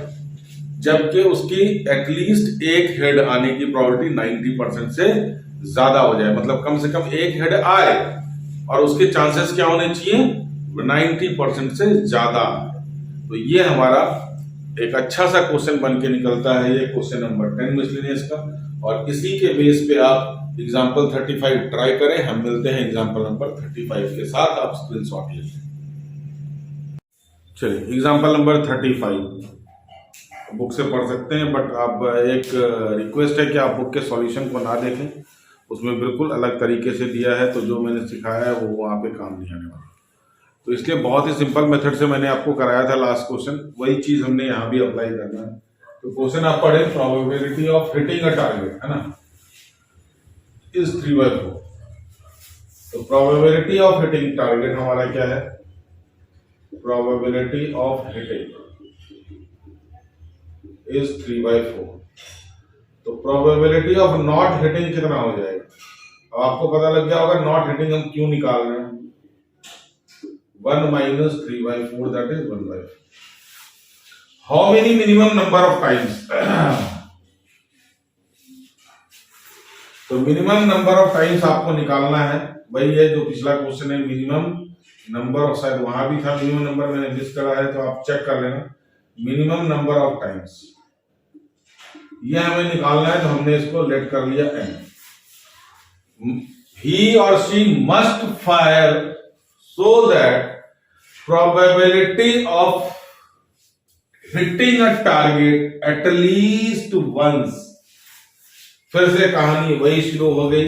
जबकि उसकी एटलीस्ट एक हेड आने की प्रोबेबिलिटी 90% से ज्यादा हो जाए। मतलब कम से कम एक हेड आए और उसके चांसेस क्या होने चाहिए 90% से ज्यादा। तो ये हमारा एक अच्छा सा क्वेश्चन बन के निकलता है, ये क्वेश्चन नंबर 10 मिसलेनियस का। और इसी के बेस पे आप एग्जाम्पल 35 ट्राई करें। हम मिलते हैं एग्जाम्पल नंबर 35 के साथ, आप स्क्रीनशॉट ले लें। चलिए एग्जाम्पल नंबर 35 बुक से पढ़ सकते हैं, बट आप एक रिक्वेस्ट है कि आप बुक के सॉल्यूशन को ना देखें, उसमें बिल्कुल अलग तरीके से दिया है, तो जो मैंने सिखाया है वो वहाँ पे काम नहीं आने वाला। तो इसलिए बहुत ही सिंपल मेथड से मैंने आपको कराया था लास्ट क्वेश्चन, वही चीज हमने यहाँ भी अप्लाई करना है। तो क्वेश्चन आप पढ़े, probability of hitting a target है ना इज 3/4। तो प्रोबेबिलिटी ऑफ हिटिंग टारगेट हमारा क्या है, प्रोबेबिलिटी ऑफ हिटिंग इज 3/4। तो प्रोबेबिलिटी ऑफ नॉट हिटिंग कितना हो जाएगा, अब आपको पता लग गया होगा नॉट हिटिंग हम क्यों निकाल रहे हैं। 1 minus 3/4 that is 1/4. How many minimum number of times? तो मिनिमम नंबर ऑफ टाइम्स आपको निकालना है भाई। ये जो पिछला क्वेश्चन है मिनिमम नंबर ऑफ, शायद वहां भी था मिनिमम नंबर, मैंने मिस करा है, तो आप चेक कर लेना। मिनिमम नंबर ऑफ टाइम्स ये हमें निकालना है, तो हमने इसको लेट कर लिया n। ही और she must fire so that probability of hitting a target at least once, फिर से कहानी वही शुरू हो गई।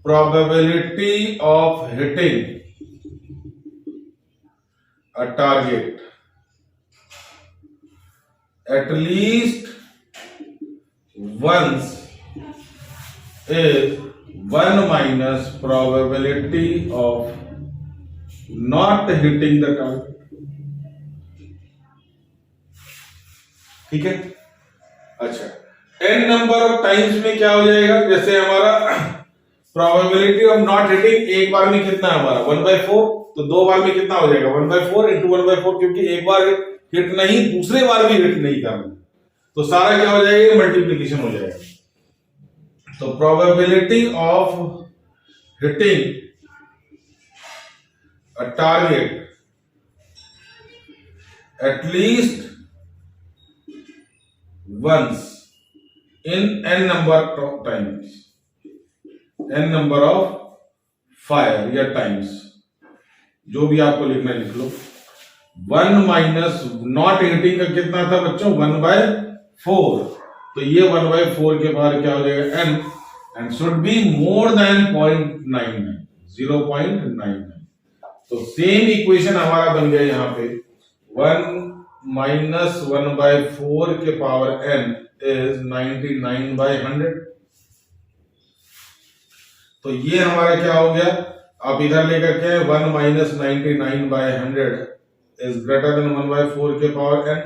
probability of hitting a target at least once is 1 minus probability of not hitting the target। ठीक है, अच्छा n नंबर ऑफ टाइम्स में क्या हो जाएगा, जैसे हमारा प्रोबेबिलिटी ऑफ नॉट हिटिंग एक बार में कितना है हमारा 1/4, तो दो बार में कितना हो जाएगा 1/4 इंटू 1/4, क्योंकि एक बार हिट नहीं दूसरे बार भी हिट नहीं करना, तो सारा क्या हो जाएगा मल्टीप्लीकेशन हो जाएगा। तो probability of hitting a target at least once in n number of times, n number of fire या times, जो भी आपको लिखना है लिख लो। 1 माइनस नॉट हिटिंग का कितना था बच्चों 1/4, तो ये 1/4 के बाद क्या हो जाएगा n, and should be more than 0.99 0.99। तो सेम इक्वेशन हमारा बन गया यहाँ पे 1 माइनस 1/4 के पावर n इज 99/100। तो ये हमारा क्या हो गया, आप इधर लेकर के 1 माइनस 99/100 इज ग्रेटर देन 1/4 के पावर n।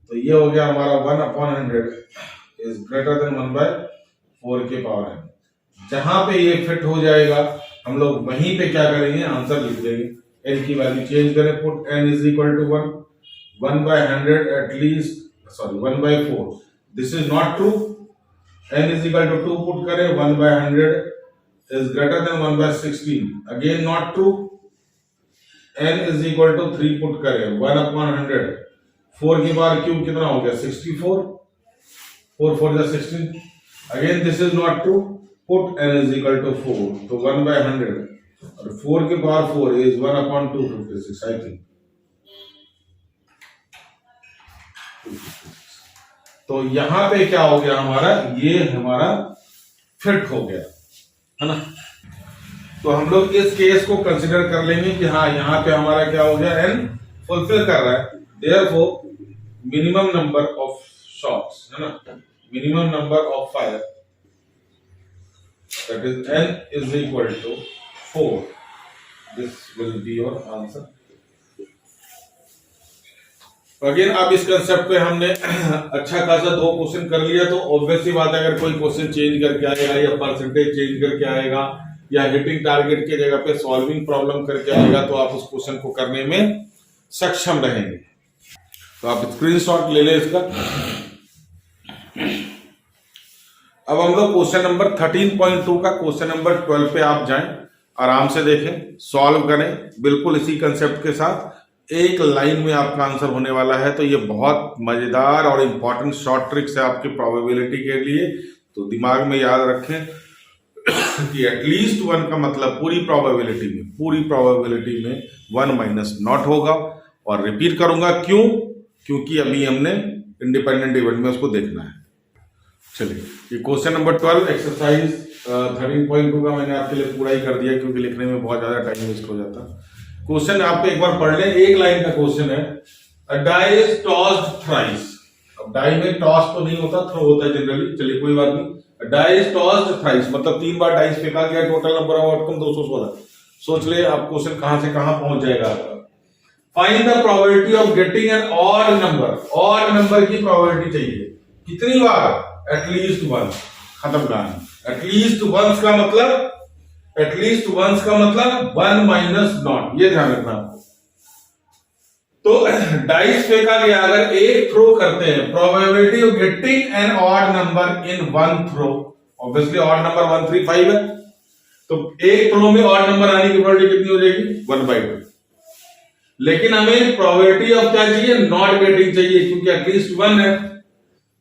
तो ये हो गया हमारा 1/100 इज ग्रेटर देन 1/4 के पावर n। जहां पे ये फिट हो जाएगा हम लोग वहीं पे क्या करेंगे आंसर लिख देंगे। n की वैल्यू चेंज करें, put n is equal to 1/100 at least 1/4, this is not true. n is equal to 2 put करें, 1/100 is greater than 1/16, again not true. n is equal to 3 put करें, 1/100 4 की power cube कितना हो गया 64, 4 4 जा 16। Again this is not true, put n is equal to 4, तो 1/100 और 4 की पावर 4 इज 1/256 आई थिंक। तो यहां पे क्या हो गया हमारा, ये हमारा फिट हो गया है ना। तो हम लोग इस केस को कंसिडर कर लेंगे कि हाँ यहाँ पे हमारा क्या हो गया, n फुलफिल कर रहा है, therefore minimum number of shots है ना, minimum number of fire that is n is equal to 4। This will be your answer. Again अब इस कंसेप्ट पे हमने अच्छा खासा 2 क्वेश्चन कर लिया, तो ऑब्वियसली बात है अगर कोई क्वेश्चन चेंज करके आएगा या परसेंटेज चेंज करके आएगा या हिटिंग टारगेट की जगह पे सॉल्विंग प्रॉब्लम करके आएगा तो आप उस क्वेश्चन को करने में सक्षम रहेंगे। तो आप स्क्रीनशॉट ले लें इसका। अब हम लोग क्वेश्चन नंबर 13.2 का क्वेश्चन नंबर 12 पे आप जाएं, आराम से देखें, सॉल्व करें बिल्कुल इसी कंसेप्ट के साथ, एक लाइन में आपका आंसर होने वाला है। तो ये बहुत मजेदार और इंपॉर्टेंट शॉर्ट ट्रिक्स है आपकी प्रोबेबिलिटी के लिए, तो दिमाग में याद रखें कि एटलीस्ट 1 का मतलब पूरी प्रोबेबिलिटी में 1 माइनस नॉट होगा। और रिपीट करूंगा क्यों, क्योंकि अभी हमने इंडिपेंडेंट इवेंट में उसको देखना है। चलिए, ये क्वेश्चन नंबर 12 एक्सरसाइज 13.2 का मैंने आपके लिए पूरा ही कर दिया क्योंकि लिखने में बहुत ज्यादा टाइम वेस्ट हो जाता। क्वेश्चन आप एक बार पढ़ लें, एक लाइन का क्वेश्चन है। अ डाई इज टॉस्ड थ्राइस। अब डाई में टॉस तो नहीं होता, थ्रो होता है जनरली, चलिए कोई बात नहीं। डाई इज टॉस्ड थ्राइस मतलब 3 बार डाइस फेंका गया, टोटल नंबर ऑफ आउटकम 216। सोच ले आप क्वेश्चन कहां से कहां पहुंच जाएगा आपका। Find the probability of getting an odd number. Odd number की प्रोबेबिलिटी चाहिए कितनी बार, एटलीस्ट 1। खत्म कहानी। एटलीस्ट वंस का मतलब 1 माइनस नॉट, ये ध्यान रखना आपको। तो डाइस फेंका गया, अगर एक थ्रो करते हैं, probability of getting an odd number in 1 throw, obviously odd number 135 है, तो एक थ्रो में ऑड नंबर आने की प्रोबेबिलिटी कितनी हो जाएगी 1/2। लेकिन हमें प्रोबेबिलिटी ऑफ क्या चाहिए, नॉट गेटिंग चाहिए, क्योंकि एटलीस्ट 1 है।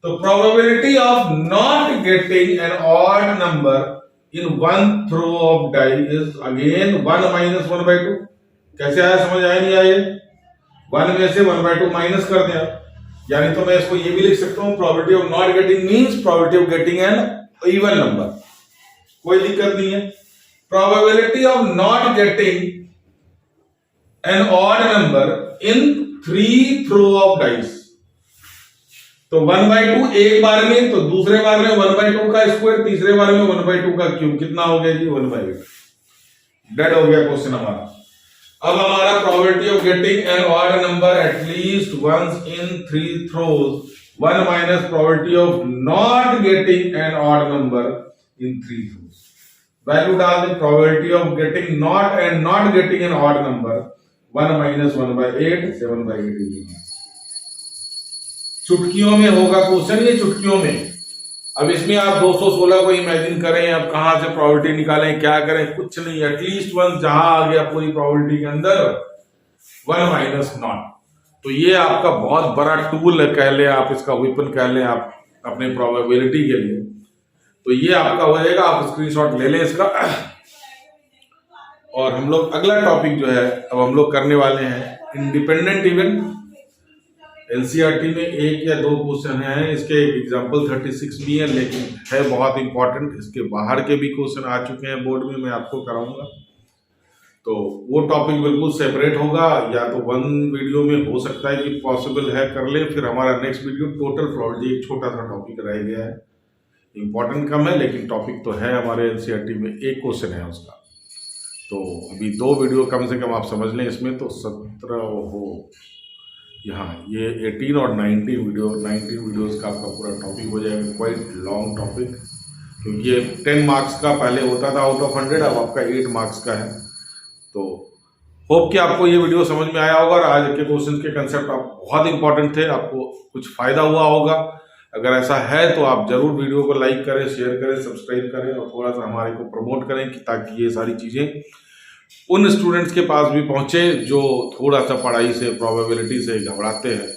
तो probability of not getting an odd number in 1 throw of die is again 1 minus 1/2। कैसे आया, समझ आया नहीं आया? 1 में से 1/2 माइनस कर दें आप, यानी तो मैं इसको ये भी लिख सकता हूं, probability of not getting means probability of getting an even number, कोई दिक्कत नहीं है। Probability of not getting an odd number in 3 throw of dice, तो 1/2 एक बार में, तो दूसरे बार में 1/2 का स्क्वायर, तीसरे बार में 1/2 का क्यूब, कितना हो गया जी 1/8। डेड हो गया क्वेश्चन हमारा। अब हमारा probability of getting an odd number at least once in 3 throws, 1 minus probability of not getting an odd number in 3 throws. Value डाल दें, probability of getting not and not getting an odd number 1 minus 1/8, 7/8। चुटकियों में होगा question, ये चुटकियों में। अब इसमें आप 216 को इमेजिन करें, अब कहां से प्रोबेबिलिटी निकालें, क्या करें, कुछ नहीं, एटलीस्ट 1 जहां आ गया पूरी प्रोबेबिलिटी के अंदर 1 माइनस नॉट। तो ये आपका बहुत बड़ा टूल कह लें आप, इसका वेपन कह लें आप अपने प्रोबेबिलिटी के लिए। तो ये आपका हो जाएगा, आप स्क्रीनशॉट ले लें इसका। और हम लोग अगला टॉपिक जो है अब हम लोग करने वाले हैं इंडिपेंडेंट इवेंट। एनसीईआरटी में 1 या 2 क्वेश्चन हैं, इसके एग्जाम्पल 36 भी है, लेकिन है बहुत इंपॉर्टेंट, इसके बाहर के भी क्वेश्चन आ चुके हैं बोर्ड में, मैं आपको कराऊंगा। तो वो टॉपिक बिल्कुल सेपरेट होगा, या तो 1 वीडियो में हो सकता है कि पॉसिबल है कर ले, फिर हमारा नेक्स्ट वीडियो टोटल प्रोबेबिलिटी, एक छोटा सा टॉपिक रह गया है, इंपॉर्टेंट कम है लेकिन टॉपिक तो है हमारे एनसीईआरटी में, 1 क्वेश्चन है उसका। तो अभी 2 वीडियो कम से कम आप समझ लें इसमें, तो 17 हो यहाँ, ये 18 और 19 वीडियोस का आपका पूरा टॉपिक हो जाएगा, क्वाइट लॉन्ग टॉपिक, क्योंकि ये 10 मार्क्स का पहले होता था आउट ऑफ 100, अब आपका 8 मार्क्स का है। तो होप कि आपको ये वीडियो समझ में आया होगा और आज के क्वेश्चन के कंसेप्ट आप बहुत इंपॉर्टेंट थे, आपको कुछ फायदा हुआ होगा। अगर ऐसा है तो आप जरूर वीडियो को लाइक करें, शेयर करें, सब्सक्राइब करें और थोड़ा सा हमारे को प्रमोट करें ताकि ये सारी चीज़ें उन स्टूडेंट्स के पास भी पहुंचे जो थोड़ा सा पढ़ाई से, प्रोबेबिलिटी से घबराते हैं।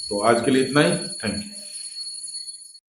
तो आज के लिए इतना ही, थैंक यू।